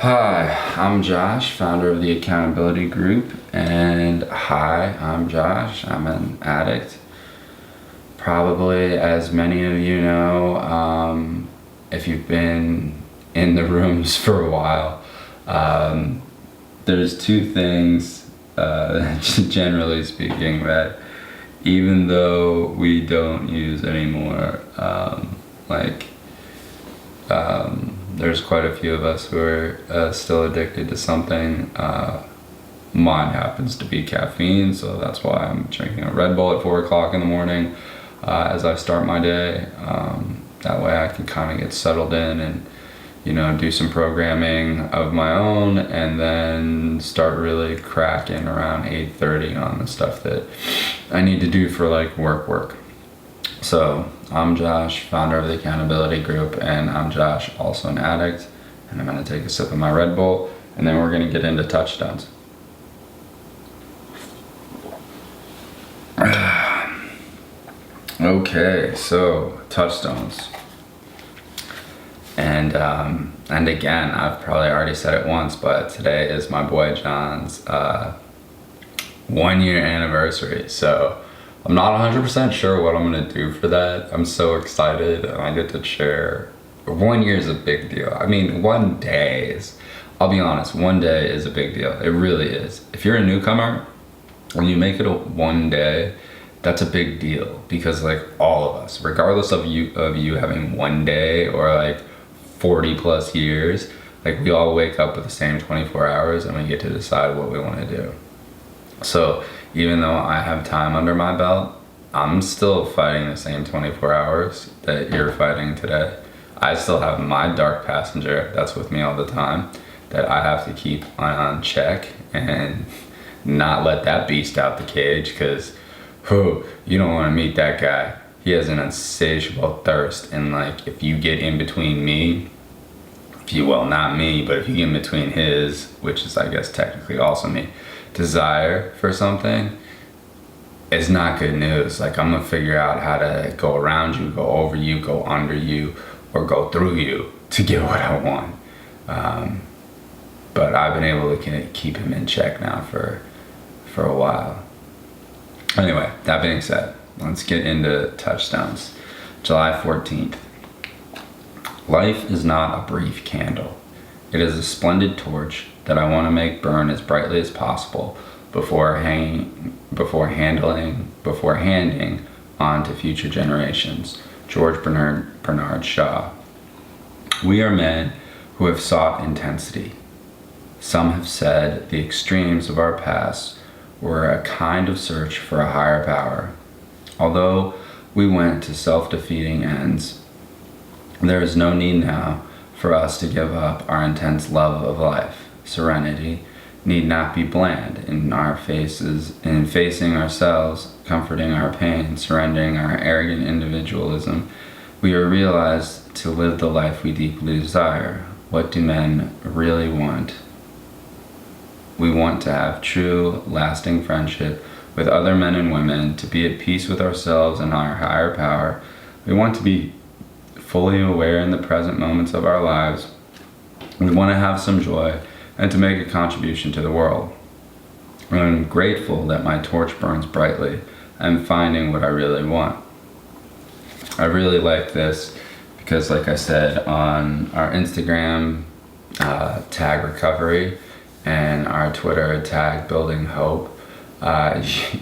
Hi, I'm Josh, founder of the Accountability Group, and hi, I'm Josh. I'm an addict. Probably, as many of you know, if you've been in the rooms for a while, there's two things, generally speaking, that even though we don't use anymore, like there's quite a few of us who are still addicted to something. Mine happens to be caffeine, so that's why I'm drinking a Red Bull at 4 o'clock in the morning as I start my day. That way I can kind of get settled in and, do some programming of my own, and then start really cracking around 8:30 on the stuff that I need to do for like work. So I'm Josh, founder of the Accountability Group, and I'm Josh, also an addict, and I'm going to take a sip of my Red Bull, and then we're going to get into Touchstones. Okay, so Touchstones. And again, I've probably already said it once, but today is my boy John's 1-year anniversary. So I'm not 100% sure what I'm gonna do for that. I'm so excited, and I get to share. 1 year is a big deal. I mean, I'll be honest, 1 day is a big deal. It really is. If you're a newcomer, when you make it a 1 day, that's a big deal, because like all of us, regardless of you having 1 day or like 40 plus years, like we all wake up with the same 24 hours and we get to decide what we want to do. So even though I have time under my belt, I'm still fighting the same 24 hours that you're fighting today. I still have my dark passenger that's with me all the time that I have to keep on check and not let that beast out the cage, because you don't want to meet that guy. He has an insatiable thirst, and like if you get in between me, not me, but if you get in between his, which is I guess technically also me, desire for something, it's not good news. Like I'm gonna figure out how to go around you, go over you, go under you, or go through you to get what I want. But I've been able to keep him in check now for a while. Anyway, that being said, let's get into Touchstones. July 14th. Life is not a brief candle. It is a splendid torch that I want to make burn as brightly as possible before handing on to future generations. George Bernard Shaw. We are men who have sought intensity. Some have said the extremes of our past were a kind of search for a higher power. Although we went to self-defeating ends, there is no need now for us to give up our intense love of life. Serenity need not be bland in facing ourselves, comforting our pain, surrendering our arrogant individualism. We are realized to live the life we deeply desire. What do men really want? We want to have true, lasting friendship with other men and women, to be at peace with ourselves and our higher power. We want to be fully aware in the present moments of our lives. We want to have some joy and to make a contribution to the world. I'm grateful that my torch burns brightly. I'm finding what I really want. I really like this because, like I said, on our Instagram, tag recovery, and our Twitter, tag building hope,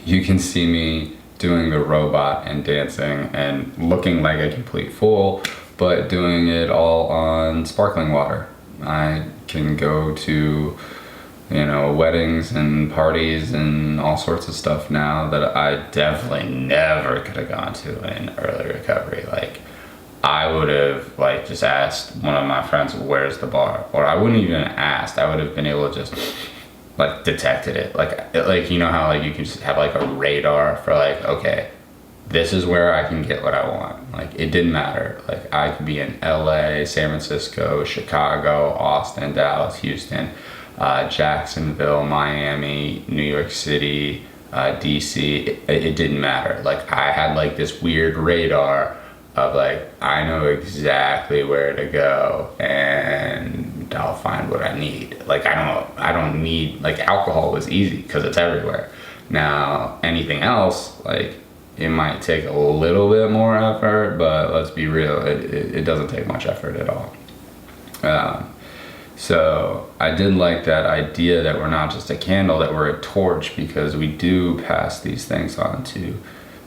you can see me doing the robot and dancing and looking like a complete fool, but doing it all on sparkling water. I can go to, weddings and parties and all sorts of stuff now that I definitely never could have gone to in early recovery. Like, I would have just asked one of my friends, where's the bar? Or I wouldn't even asked. I would have been able to just detected it. You know how you can just have a radar for okay, this is where I can get what I want. It didn't matter. I could be in LA, San Francisco, Chicago, Austin, Dallas, Houston, Jacksonville, Miami, New York City, DC. It didn't matter. I had this weird radar of I know exactly where to go, and and I'll find what I need. Like I don't need, like alcohol was easy because it's everywhere. Now anything else, like it might take a little bit more effort, but let's be real, it doesn't take much effort at all. So I did like that idea that we're not just a candle, that we're a torch, because we do pass these things on to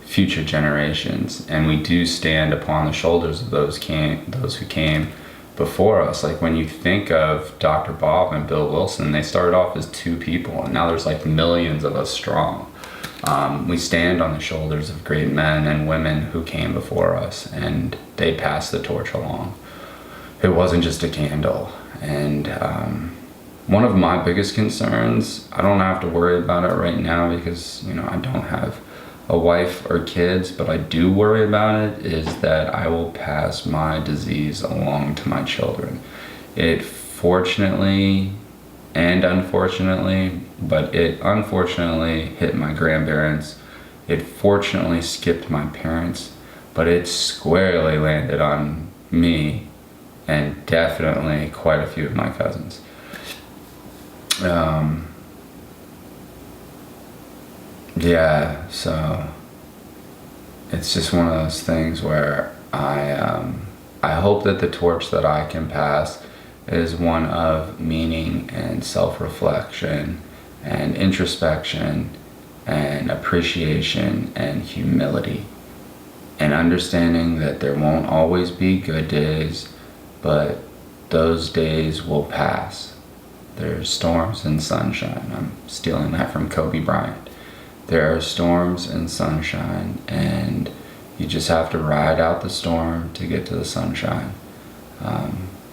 future generations, and we do stand upon the shoulders of those who came before us. Like when you think of Dr. Bob and Bill Wilson, they started off as two people, and now there's like millions of us strong. We stand on the shoulders of great men and women who came before us, and they passed the torch along. It wasn't just a candle. And one of my biggest concerns, I don't have to worry about it right now because, you know, I don't have a wife or kids, but I do worry about it, is that I will pass my disease along to my children. It fortunately and unfortunately, but it unfortunately hit my grandparents. It fortunately skipped my parents, but it squarely landed on me and definitely quite a few of my cousins. Yeah, so it's just one of those things where I hope that the torch that I can pass is one of meaning and self-reflection and introspection and appreciation and humility, and understanding that there won't always be good days, but those days will pass. There's storms and sunshine. I'm stealing that from Kobe Bryant. There are storms and sunshine, and you just have to ride out the storm to get to the sunshine.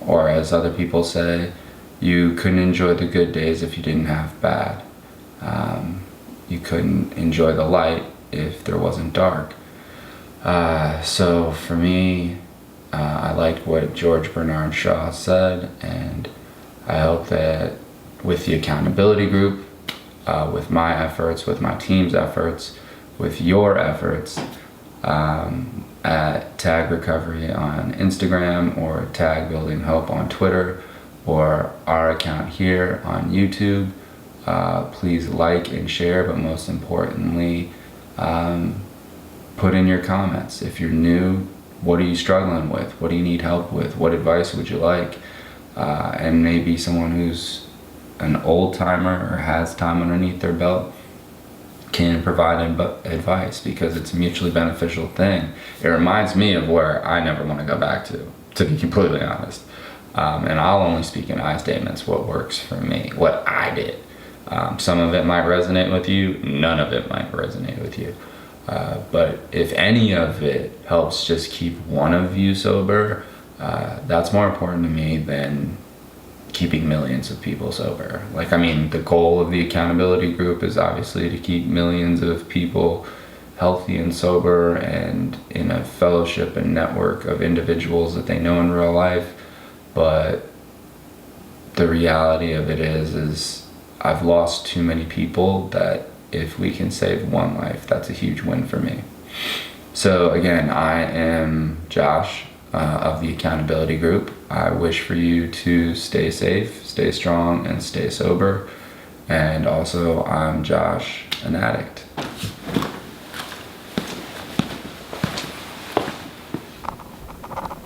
Or as other people say, you couldn't enjoy the good days if you didn't have bad. You couldn't enjoy the light if there wasn't dark. So for me, I liked what George Bernard Shaw said, and I hope that with the accountability group, with my efforts, with my team's efforts, with your efforts, at Tag Recovery on Instagram, or Tag Building Hope on Twitter, or our account here on YouTube, please like and share, but most importantly, put in your comments. If you're new, what are you struggling with? What do you need help with? What advice would you like? And maybe someone who's an old timer or has time underneath their belt can provide advice, because it's a mutually beneficial thing. It reminds me of where I never want to go back to be completely honest. And I'll only speak in I statements, what works for me, what I did. Some of it might resonate with you, none of it might resonate with you. But if any of it helps just keep one of you sober, that's more important to me than keeping millions of people sober. Like, I mean, the goal of the accountability group is obviously to keep millions of people healthy and sober and in a fellowship and network of individuals that they know in real life. But the reality of it is I've lost too many people that if we can save one life, that's a huge win for me. So again, I am Josh of the accountability group. I wish for you to stay safe, stay strong, and stay sober. And also, I'm Josh, an addict.